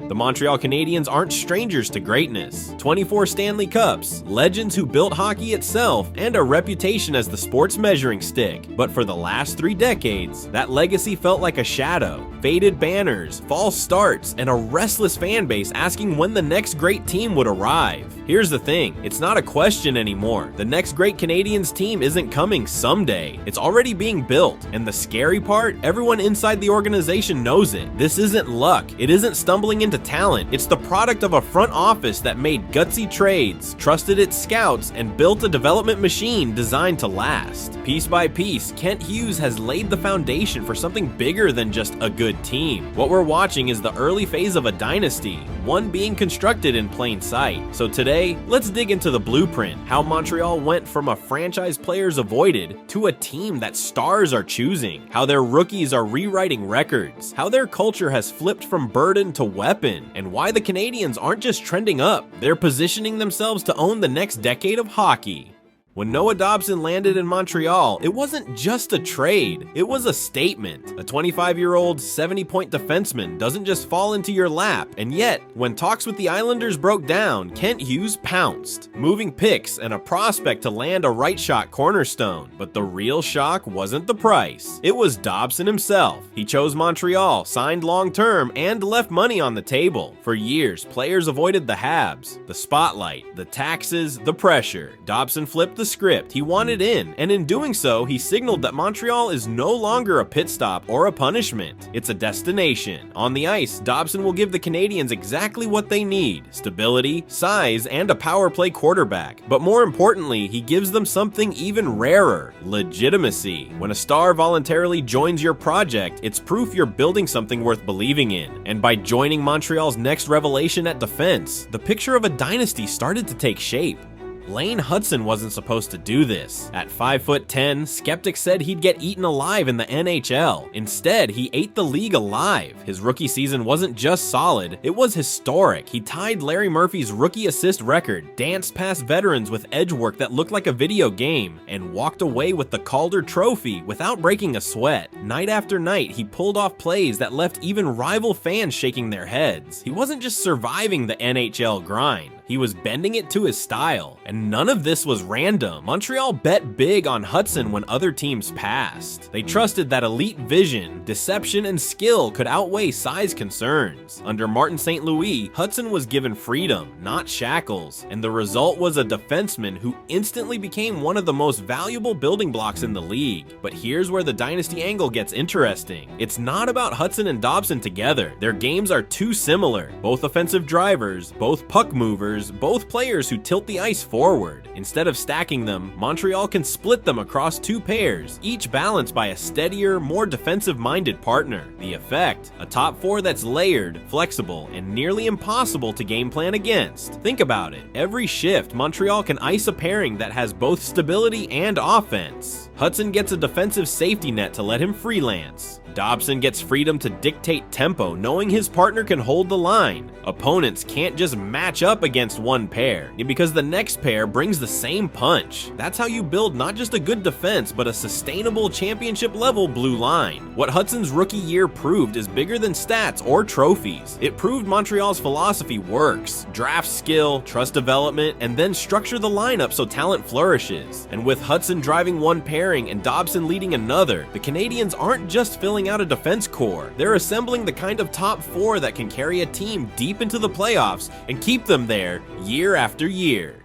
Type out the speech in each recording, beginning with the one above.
The Montreal Canadiens aren't strangers to greatness. 24 Stanley Cups, legends who built hockey itself, and a reputation as the sport's measuring stick. But for the last 3 decades, that legacy felt like a shadow. Faded banners, false starts, and a restless fan base asking when the next great team would arrive. Here's the thing, it's not a question anymore. The next great Canadiens team isn't coming someday. It's already being built. And the scary part, everyone inside the organization knows it. This isn't luck. It isn't stumbling into talent. It's the product of a front office that made gutsy trades, trusted its scouts, and built a development machine designed to last. Piece by piece, Kent Hughes has laid the foundation for something bigger than just a good team. What we're watching is the early phase of a dynasty, one being constructed in plain sight. So today, let's dig into the blueprint, how Montreal went from a franchise players avoided to a team that stars are choosing, how their rookies are rewriting records, how their culture has flipped from burden to weapon, and why the Canadiens aren't just trending up, they're positioning themselves to own the next decade of hockey. When Noah Dobson landed in Montreal, it wasn't just a trade, it was a statement. A 25-year-old, 70-point defenseman doesn't just fall into your lap, and yet, when talks with the Islanders broke down, Kent Hughes pounced, moving picks and a prospect to land a right-shot cornerstone. But the real shock wasn't the price, it was Dobson himself. He chose Montreal, signed long-term, and left money on the table. For years, players avoided the Habs, the spotlight, the taxes, the pressure. Dobson flipped the script. He wanted in, and in doing so, he signaled that Montreal is no longer a pit stop or a punishment. It's a destination. On the ice, Dobson will give the Canadiens exactly what they need: stability, size, and a power play quarterback. But more importantly, he gives them something even rarer: legitimacy. When a star voluntarily joins your project, it's proof you're building something worth believing in. And by joining Montreal's next revelation at defense, the picture of a dynasty started to take shape. Hutson wasn't supposed to do this. At 5'10", skeptics said he'd get eaten alive in the NHL. Instead, he ate the league alive. His rookie season wasn't just solid, it was historic. He tied Larry Murphy's rookie assist record, danced past veterans with edge work that looked like a video game, and walked away with the Calder Trophy without breaking a sweat. Night after night, he pulled off plays that left even rival fans shaking their heads. He wasn't just surviving the NHL grind, he was bending it to his style. And none of this was random. Montreal bet big on Hutson when other teams passed. They trusted that elite vision, deception, and skill could outweigh size concerns. Under Martin St. Louis, Hutson was given freedom, not shackles, and the result was a defenseman who instantly became one of the most valuable building blocks in the league. But here's where the dynasty angle gets interesting. It's not about Hutson and Dobson together. Their games are too similar. Both offensive drivers, both puck movers, both players who tilt the ice forward. Instead of stacking them, Montreal can split them across 2 pairs, each balanced by a steadier, more defensive-minded partner. The effect? A top 4 that's layered, flexible, and nearly impossible to game plan against. Think about it. Every shift, Montreal can ice a pairing that has both stability and offense. Hutson gets a defensive safety net to let him freelance. Dobson gets freedom to dictate tempo, knowing his partner can hold the line. Opponents can't just match up against one pair, because the next pair brings the same punch. That's how you build not just a good defense, but a sustainable championship-level blue line. What Hutson's rookie year proved is bigger than stats or trophies. It proved Montreal's philosophy works. Draft skill, trust development, and then structure the lineup so talent flourishes. And with Hutson driving one pairing and Dobson leading another, the Canadiens aren't just filling out a defense core. They're assembling the kind of top 4 that can carry a team deep into the playoffs and keep them there year after year.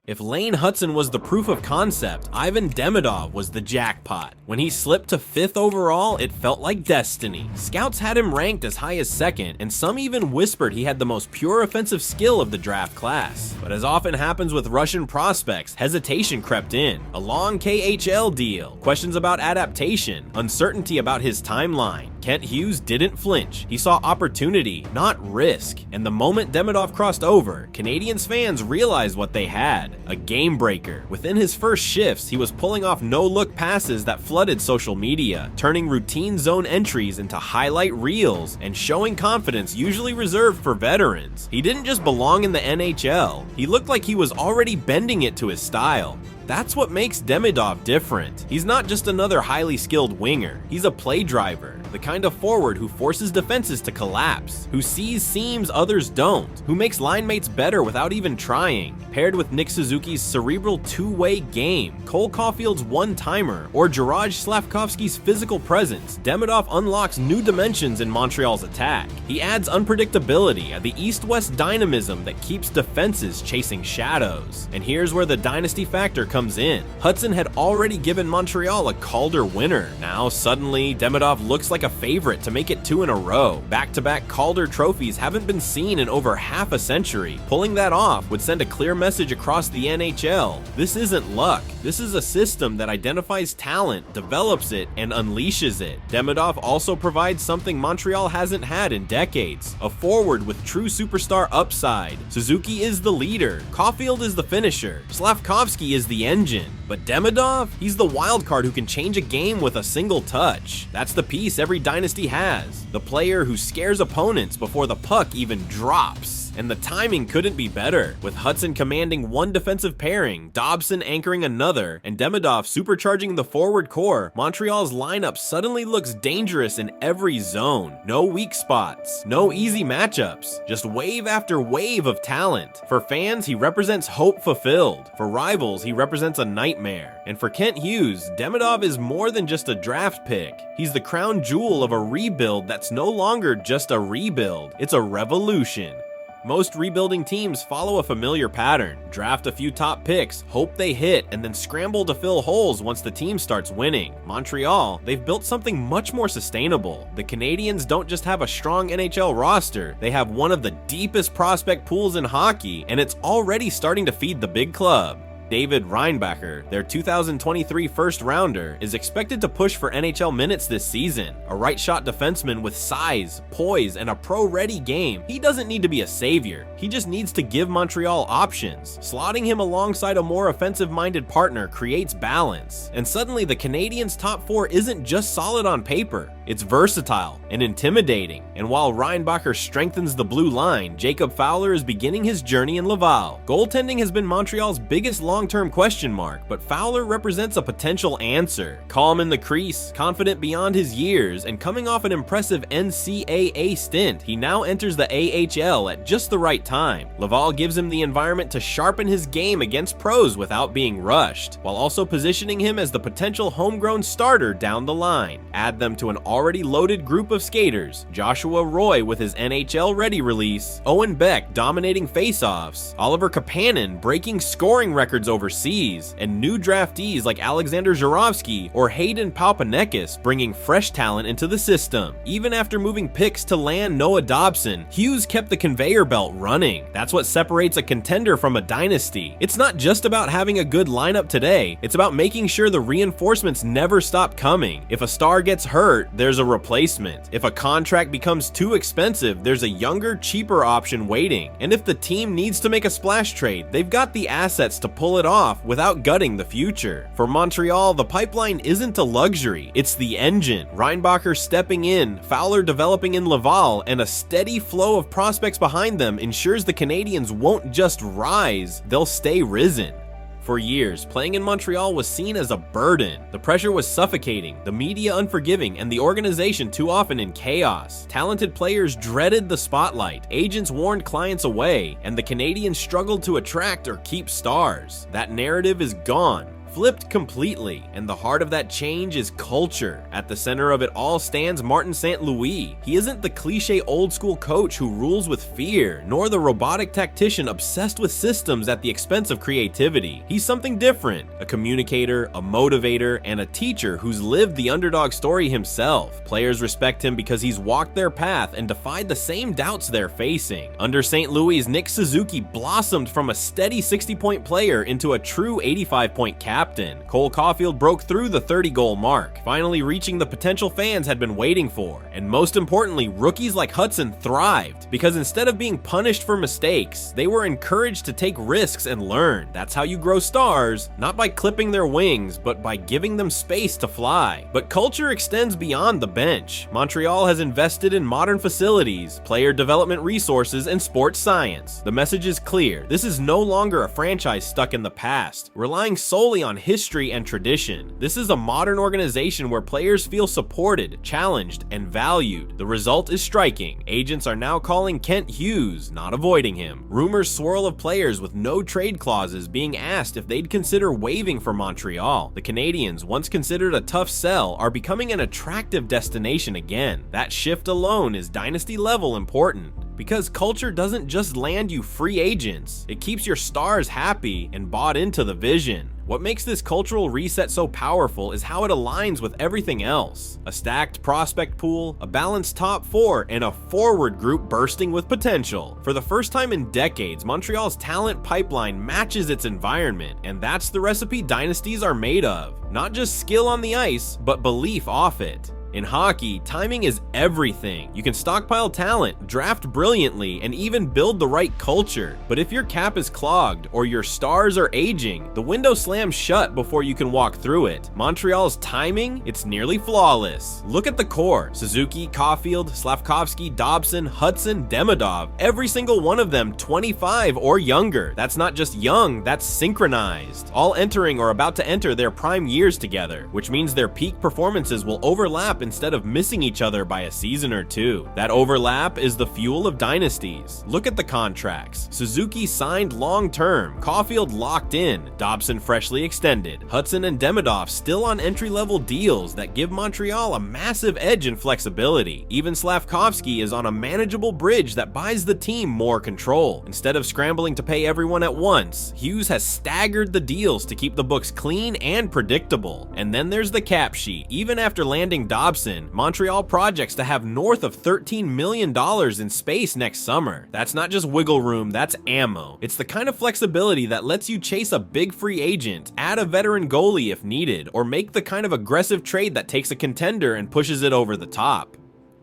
If Hutson was the proof of concept, Ivan Demidov was the jackpot. When he slipped to 5th overall, it felt like destiny. Scouts had him ranked as high as 2nd, and some even whispered he had the most pure offensive skill of the draft class. But as often happens with Russian prospects, hesitation crept in. A long KHL deal, questions about adaptation, uncertainty about his timeline. Kent Hughes didn't flinch. He saw opportunity, not risk. And the moment Demidov crossed over, Canadiens fans realized what they had: a game breaker. Within his first shifts, he was pulling off no-look passes that flooded social media, turning routine zone entries into highlight reels, and showing confidence usually reserved for veterans. He didn't just belong in the NHL, he looked like he was already bending it to his style. That's what makes Demidov different. He's not just another highly skilled winger, he's a play driver. the kind of forward who forces defenses to collapse, who sees seams others don't, who makes line mates better without even trying. Paired with Nick Suzuki's cerebral two-way game, Cole Caulfield's one-timer, or Juraj Slavkovsky's physical presence, Demidov unlocks new dimensions in Montreal's attack. He adds unpredictability and the east-west dynamism that keeps defenses chasing shadows. And here's where the dynasty factor comes in. Hutson had already given Montreal a Calder winner. Now suddenly, Demidov looks like a favorite to make it 2 in a row. Back-to-back Calder trophies haven't been seen in over half a century. Pulling that off would send a clear message across the NHL. This isn't luck. This is a system that identifies talent, develops it, and unleashes it. Demidov also provides something Montreal hasn't had in decades, a forward with true superstar upside. Suzuki is the leader, Caulfield is the finisher, Slavkovsky is the engine, but Demidov, he's the wild card who can change a game with a single touch. That's the piece every dynasty has, the player who scares opponents before the puck even drops. And the timing couldn't be better, with Hutson commanding one defensive pairing, Dobson anchoring another, and Demidov supercharging the forward core. Montreal's lineup suddenly looks dangerous in every zone. No weak spots, no easy matchups, just wave after wave of talent. For fans, he represents hope fulfilled. For rivals, he represents a nightmare. And for Kent Hughes, Demidov is more than just a draft pick. He's the crown jewel of a rebuild that's no longer just a rebuild, it's a revolution. Most rebuilding teams follow a familiar pattern. Draft a few top picks, hope they hit, and then scramble to fill holes once the team starts winning. Montreal, they've built something much more sustainable. The Canadiens don't just have a strong NHL roster, they have one of the deepest prospect pools in hockey, and it's already starting to feed the big club. David Reinbacher, their 2023 first-rounder, is expected to push for NHL minutes this season. A right-shot defenseman with size, poise, and a pro-ready game, he doesn't need to be a savior. He just needs to give Montreal options. Slotting him alongside a more offensive-minded partner creates balance. And suddenly, the Canadiens' top 4 isn't just solid on paper. It's versatile and intimidating. And while Reinbacher strengthens the blue line, Jacob Fowler is beginning his journey in Laval. Goaltending has been Montreal's biggest long-term question mark, but Fowler represents a potential answer. Calm in the crease, confident beyond his years, and coming off an impressive NCAA stint, he now enters the AHL at just the right time. Laval gives him the environment to sharpen his game against pros without being rushed, while also positioning him as the potential homegrown starter down the line. Add them to an already loaded group of skaters, Joshua Roy with his NHL-ready release, Owen Beck dominating faceoffs, Oliver Kapanen breaking scoring records overseas, and new draftees like Alexander Zhuravsky or Hayden Palpanekis bringing fresh talent into the system. Even after moving picks to land Noah Dobson, Hughes kept the conveyor belt running. That's what separates a contender from a dynasty. It's not just about having a good lineup today, it's about making sure the reinforcements never stop coming. If a star gets hurt, there's a replacement. If a contract becomes too expensive, there's a younger, cheaper option waiting. And if the team needs to make a splash trade, they've got the assets to pull it off without gutting the future. For Montreal, the pipeline isn't a luxury, it's the engine. Reinbacher stepping in, Fowler developing in Laval, and a steady flow of prospects behind them ensures the Canadiens won't just rise, they'll stay risen. For years, playing in Montreal was seen as a burden. The pressure was suffocating, the media unforgiving, and the organization too often in chaos. Talented players dreaded the spotlight, agents warned clients away, and the Canadiens struggled to attract or keep stars. That narrative is gone. Flipped completely, and the heart of that change is culture. At the center of it all stands Martin St. Louis. He isn't the cliche old school coach who rules with fear, nor the robotic tactician obsessed with systems at the expense of creativity. He's something different, a communicator, a motivator, and a teacher who's lived the underdog story himself. Players respect him because he's walked their path and defied the same doubts they're facing. Under St. Louis, Nick Suzuki blossomed from a steady 60-point player into a true 85-point captain. Cole Caulfield broke through the 30-goal mark, finally reaching the potential fans had been waiting for. And most importantly, rookies like Hutson thrived, because instead of being punished for mistakes, they were encouraged to take risks and learn. That's how you grow stars, not by clipping their wings, but by giving them space to fly. But culture extends beyond the bench. Montreal has invested in modern facilities, player development resources, and sports science. The message is clear. This is no longer a franchise stuck in the past, relying solely on on history and tradition. This is a modern organization where players feel supported, challenged, and valued. The result is striking. Agents are now calling Kent Hughes, not avoiding him. Rumors swirl of players with no trade clauses being asked if they'd consider waiving for Montreal. The Canadiens, once considered a tough sell, are becoming an attractive destination again. That shift alone is dynasty level important. Because culture doesn't just land you free agents, it keeps your stars happy and bought into the vision. What makes this cultural reset so powerful is how it aligns with everything else. A stacked prospect pool, a balanced top four, and a forward group bursting with potential. For the first time in decades, Montreal's talent pipeline matches its environment, and that's the recipe dynasties are made of. Not just skill on the ice, but belief off it. In hockey, timing is everything. You can stockpile talent, draft brilliantly, and even build the right culture. But if your cap is clogged or your stars are aging, the window slams shut before you can walk through it. Montreal's timing, it's nearly flawless. Look at the core. Suzuki, Caulfield, Slafkovsky, Dobson, Hutson, Demidov. Every single one of them 25 or younger. That's not just young, that's synchronized. All entering or about to enter their prime years together, which means their peak performances will overlap instead of missing each other by a season or two. That overlap is the fuel of dynasties. Look at the contracts. Suzuki signed long-term, Caulfield locked in, Dobson freshly extended, Hutson and Demidov still on entry-level deals that give Montreal a massive edge in flexibility. Even Slafkovsky is on a manageable bridge that buys the team more control. Instead of scrambling to pay everyone at once, Hughes has staggered the deals to keep the books clean and predictable. And then there's the cap sheet. Even after landing Dobson, Montreal projects to have north of $13 million in space next summer. That's not just wiggle room, that's ammo. It's the kind of flexibility that lets you chase a big free agent, add a veteran goalie if needed, or make the kind of aggressive trade that takes a contender and pushes it over the top.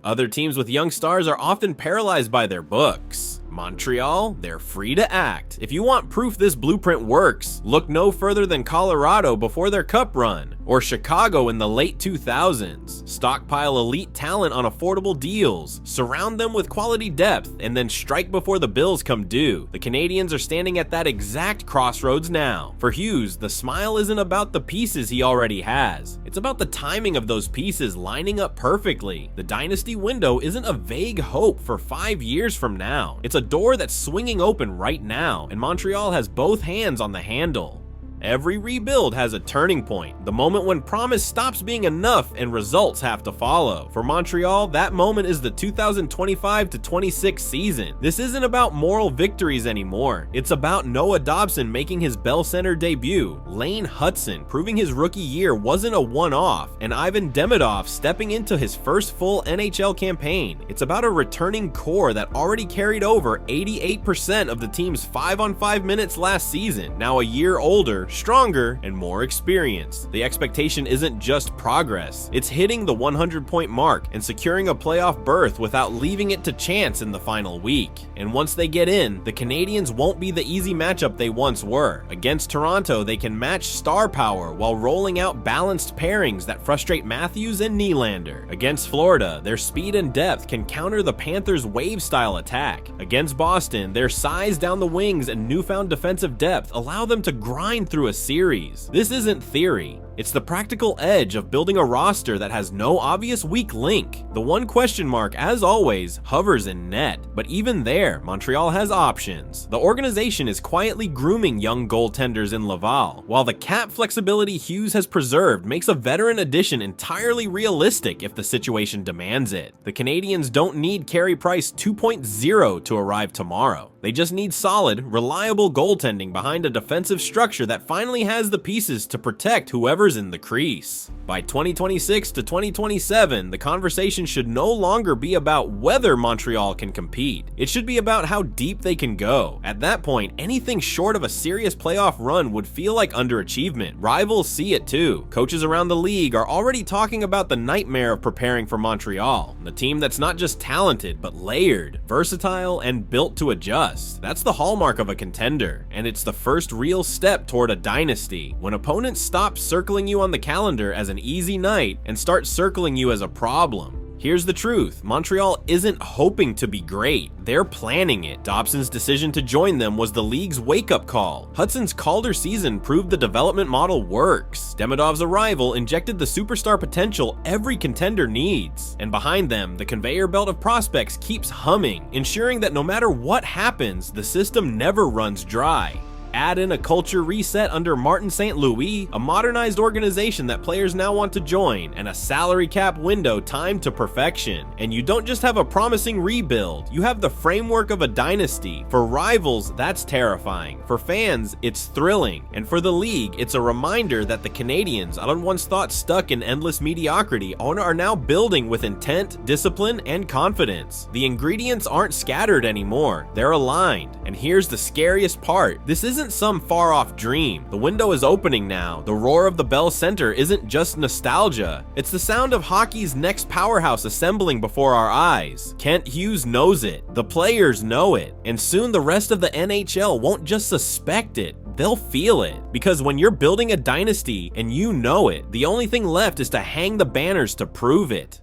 Other teams with young stars are often paralyzed by their books. Montreal, they're free to act. If you want proof this blueprint works, look no further than Colorado before their cup run, or Chicago in the late 2000s. Stockpile elite talent on affordable deals, surround them with quality depth, and then strike before the bills come due. The Canadiens are standing at that exact crossroads now. For Hughes, the smile isn't about the pieces he already has. It's about the timing of those pieces lining up perfectly. The dynasty window isn't a vague hope for 5 years from now. It's a door that's swinging open right now, and Montreal has both hands on the handle. Every rebuild has a turning point, the moment when promise stops being enough and results have to follow. For Montreal, that moment is the 2025-26 season. This isn't about moral victories anymore. It's about Noah Dobson making his Bell Center debut, Lane Hutson proving his rookie year wasn't a one-off, and Ivan Demidov stepping into his first full NHL campaign. It's about a returning core that already carried over 88% of the team's 5-on-5 minutes last season, now a year older, stronger, and more experienced. The expectation isn't just progress, it's hitting the 100-point mark and securing a playoff berth without leaving it to chance in the final week. And once they get in, the Canadiens won't be the easy matchup they once were. Against Toronto, they can match star power while rolling out balanced pairings that frustrate Matthews and Nylander. Against Florida, their speed and depth can counter the Panthers' wave-style attack. Against Boston, their size down the wings and newfound defensive depth allow them to grind through a series. This isn't theory. It's the practical edge of building a roster that has no obvious weak link. The one question mark, as always, hovers in net. But even there, Montreal has options. The organization is quietly grooming young goaltenders in Laval, while the cap flexibility Hughes has preserved makes a veteran addition entirely realistic if the situation demands it. The Canadiens don't need Carey Price 2.0 to arrive tomorrow. They just need solid, reliable goaltending behind a defensive structure that finally has the pieces to protect whoever's in the crease. By 2026 to 2027, the conversation should no longer be about whether Montreal can compete. It should be about how deep they can go. At that point, anything short of a serious playoff run would feel like underachievement. Rivals see it too. Coaches around the league are already talking about the nightmare of preparing for Montreal, the team that's not just talented, but layered, versatile, and built to adjust. That's the hallmark of a contender, and it's the first real step toward a dynasty, when opponents stop circling you on the calendar as an easy night and start circling you as a problem. Here's the truth, Montreal isn't hoping to be great, they're planning it. Dobson's decision to join them was the league's wake-up call. Hutson's Calder season proved the development model works. Demidov's arrival injected the superstar potential every contender needs. And behind them, the conveyor belt of prospects keeps humming, ensuring that no matter what happens, the system never runs dry. Add in a culture reset under Martin St. Louis, a modernized organization that players now want to join, and a salary cap window timed to perfection. And you don't just have a promising rebuild, you have the framework of a dynasty. For rivals, that's terrifying. For fans, it's thrilling. And for the league, it's a reminder that the Canadiens, once thought stuck in endless mediocrity, are now building with intent, discipline, and confidence. The ingredients aren't scattered anymore, they're aligned. And here's the scariest part, this isn't some far-off dream. The window is opening now. The roar of the Bell Center isn't just nostalgia. It's the sound of hockey's next powerhouse assembling before our eyes. Kent Hughes knows it. The players know it. And soon the rest of the NHL won't just suspect it. They'll feel it. Because when you're building a dynasty and you know it, the only thing left is to hang the banners to prove it.